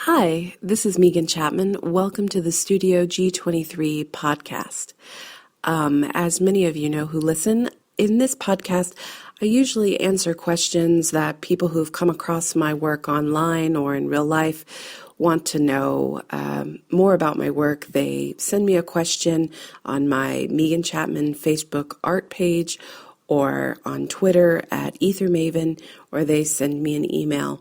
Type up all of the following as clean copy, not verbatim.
Hi, this is Megan Chapman. Welcome to the Studio G23 podcast. As many of you know who listen, in this podcast, I usually answer questions that people who've come across my work online or in real life want to know more about my work. They send me a question on my Megan Chapman Facebook art page or on Twitter at EtherMaven, or they send me an email.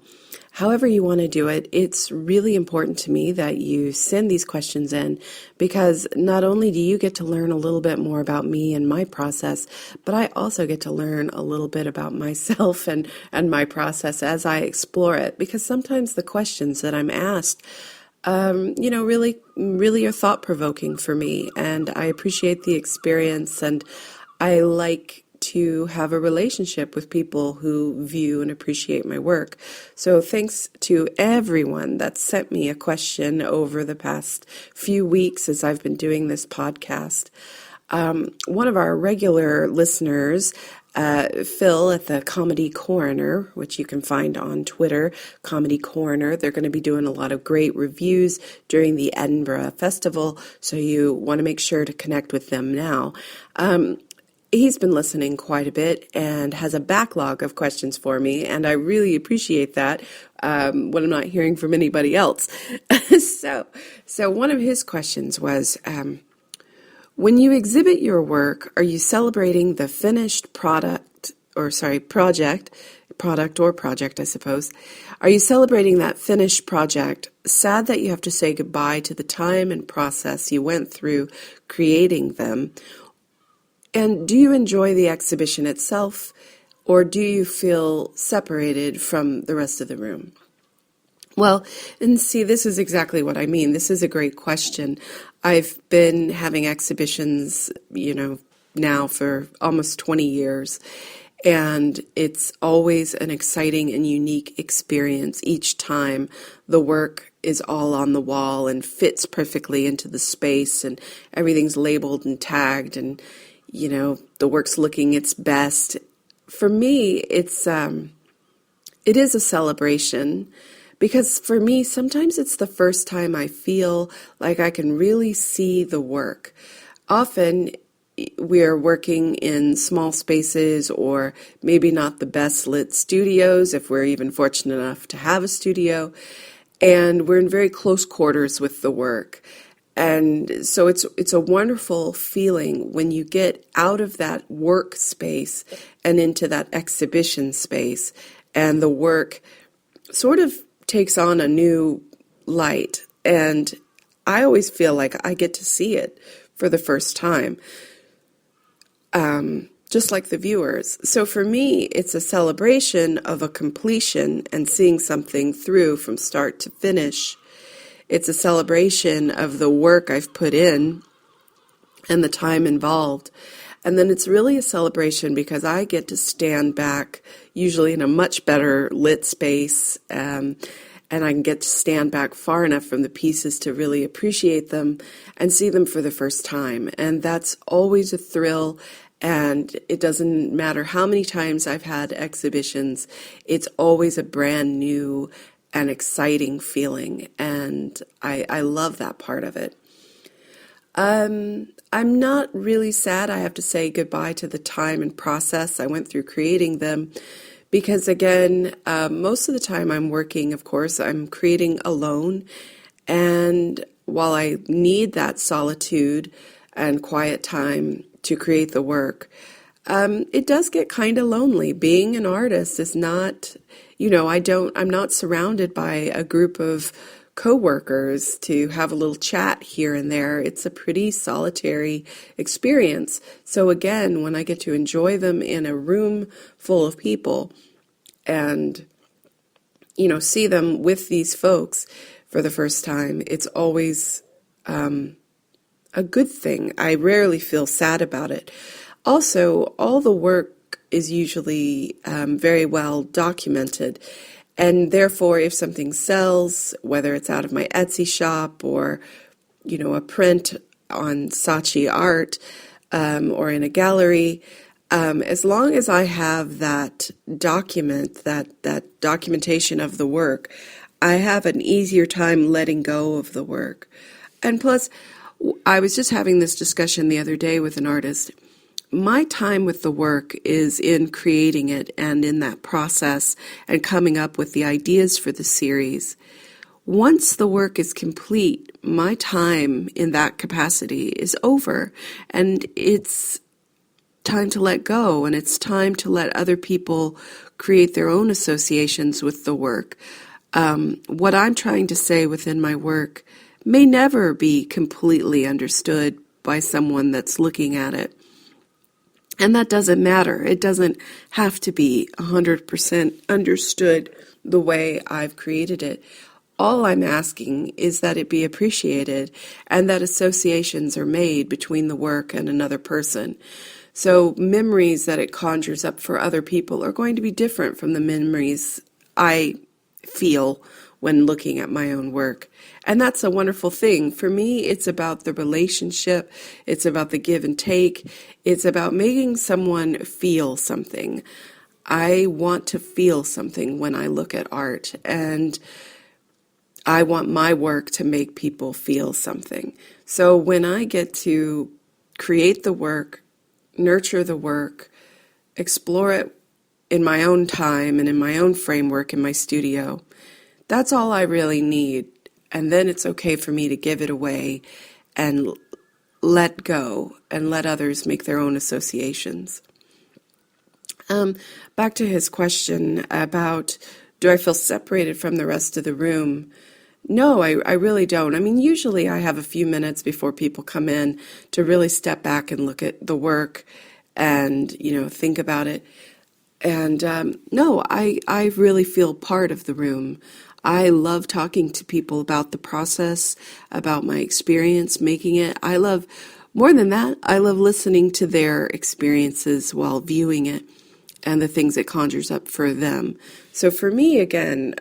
However you want to do it, it's really important to me that you send these questions in, because not only do you get to learn a little bit more about me and my process, but I also get to learn a little bit about myself and my process as I explore it, because sometimes the questions that I'm asked really are thought-provoking for me, and I appreciate the experience, and I like to have a relationship with people who view and appreciate my work. So thanks to everyone that sent me a question over the past few weeks as I've been doing this podcast. One of our regular listeners, Phil at the Comedy Coroner, which you can find on Twitter, Comedy Coroner. They're going to be doing a lot of great reviews during the Edinburgh Festival, so you want to make sure to connect with them now. He's been listening quite a bit and has a backlog of questions for me, and I really appreciate that when I'm not hearing from anybody else. So one of his questions was, when you exhibit your work, are you celebrating the finished project, I suppose. Are you celebrating that finished project, sad that you have to say goodbye to the time and process you went through creating them? And do you enjoy the exhibition itself, or do you feel separated from the rest of the room? Well, and see, this is exactly what I mean. This is a great question. I've been having exhibitions, now for almost 20 years, and it's always an exciting and unique experience each time the work is all on the wall and fits perfectly into the space, and everything's labeled and tagged, and the work's looking its best. For me, it is a celebration, because for me, sometimes it's the first time I feel like I can really see the work. Often we're working in small spaces, or maybe not the best lit studios, if we're even fortunate enough to have a studio, and we're in very close quarters with the work. And so it's a wonderful feeling when you get out of that work space and into that exhibition space, and the work sort of takes on a new light. And I always feel like I get to see it for the first time, just like the viewers. So for me, it's a celebration of a completion and seeing something through from start to finish. It's a celebration of the work I've put in and the time involved. And then it's really a celebration because I get to stand back, usually in a much better lit space, and I can get to stand back far enough from the pieces to really appreciate them and see them for the first time. And that's always a thrill. And it doesn't matter how many times I've had exhibitions, it's always a brand new and exciting feeling, and I love that part of it. I'm not really sad I have to say goodbye to the time and process I went through creating them, because again, most of the time I'm working, of course, I'm creating alone, and while I need that solitude and quiet time to create the work, it does get kind of lonely. Being an artist is not, I'm not surrounded by a group of co-workers to have a little chat here and there. It's a pretty solitary experience. So again, when I get to enjoy them in a room full of people and, see them with these folks for the first time, it's always a good thing. I rarely feel sad about it. Also, all the work is usually very well documented, and therefore if something sells, whether it's out of my Etsy shop or a print on Saatchi Art or in a gallery, as long as I have that documentation of the work, I have an easier time letting go of the work. And plus, I was just having this discussion the other day with an artist. My time with the work is in creating it and in that process and coming up with the ideas for the series. Once the work is complete, my time in that capacity is over, and it's time to let go, and it's time to let other people create their own associations with the work. What I'm trying to say within my work may never be completely understood by someone that's looking at it. And that doesn't matter. It doesn't have to be 100% understood the way I've created it. All I'm asking is that it be appreciated and that associations are made between the work and another person. So memories that it conjures up for other people are going to be different from the memories I feel when looking at my own work. And that's a wonderful thing. For me, it's about the relationship. It's about the give and take. It's about making someone feel something. I want to feel something when I look at art, and I want my work to make people feel something. So when I get to create the work, nurture the work, explore it in my own time and in my own framework in my studio, that's all I really need. And then it's okay for me to give it away and let go and let others make their own associations. Back to his question about, do I feel separated from the rest of the room? No, I really don't. I mean, usually I have a few minutes before people come in to really step back and look at the work and, think about it. And no, I really feel part of the room. I love talking to people about the process, about my experience making it. More than that, I love listening to their experiences while viewing it and the things it conjures up for them. So for me, again,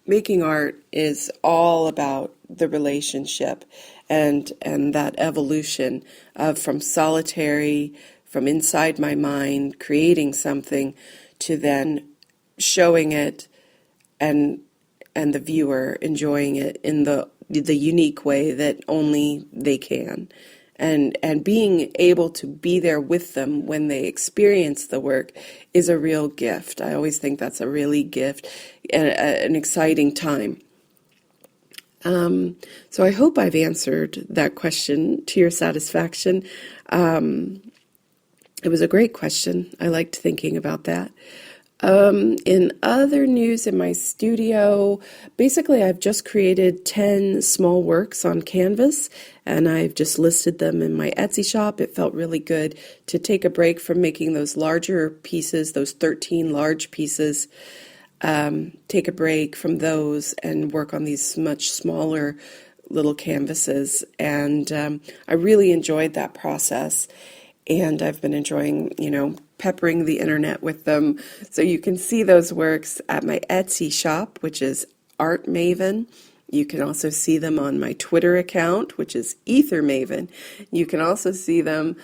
making art is all about the relationship and that evolution of from solitary, from inside my mind, creating something, to then showing it and the viewer enjoying it in the unique way that only they can. And being able to be there with them when they experience the work is a real gift. I always think that's a really gift, an exciting time. So I hope I've answered that question to your satisfaction. It was a great question. I liked thinking about that. In other news in my studio, basically I've just created 10 small works on canvas, and I've just listed them in my Etsy shop. It felt really good to take a break from making those larger pieces, those 13 large pieces, take a break from those and work on these much smaller little canvases. And I really enjoyed that process. And I've been enjoying, peppering the internet with them. So you can see those works at my Etsy shop, which is Art Maven. You can also see them on my Twitter account, which is Ether Maven. You can also see them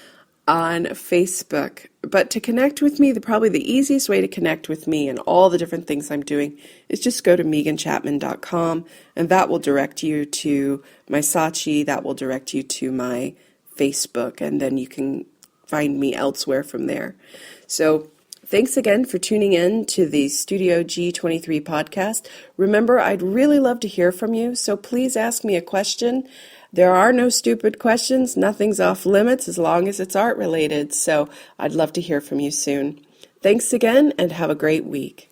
on Facebook. But to connect with me, probably the easiest way to connect with me and all the different things I'm doing is just go to meganchapman.com, and that will direct you to my Saatchi, that will direct you to my Facebook, and then you can find me elsewhere from there. So thanks again for tuning in to the Studio G23 podcast. Remember, I'd really love to hear from you, so please ask me a question. There are no stupid questions. Nothing's off limits as long as it's art related. So I'd love to hear from you soon. Thanks again, and have a great week.